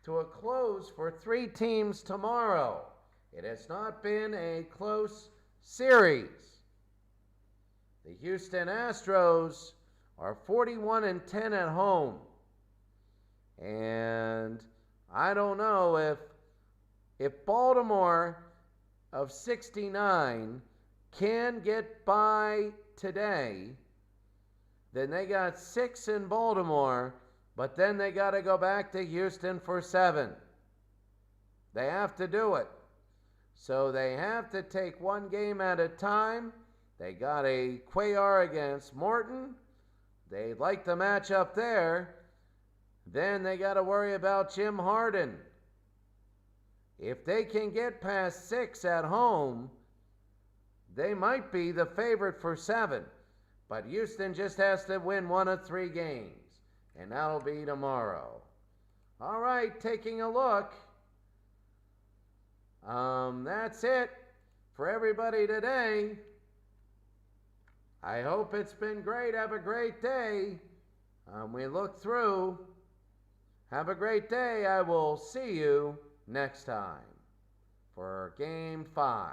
to a close for 3 teams tomorrow. It has not been a close series. The Houston Astros are 41-10 at home. And I don't know if Baltimore of 69 can get by today, then they got 6 in Baltimore, but then they got to go back to Houston for 7. They have to do it. So they have to take one game at a time. They got a Cuellar against Morton. They like the matchup there. Then they got to worry about Jim Harden. If they can get past 6 at home, they might be the favorite for 7. But Houston just has to win 1 of 3 games. And that'll be tomorrow. All right, taking a look. That's it for everybody today. I hope it's been great. Have a great day. We look through. Have a great day. I will see you next time for Game 5.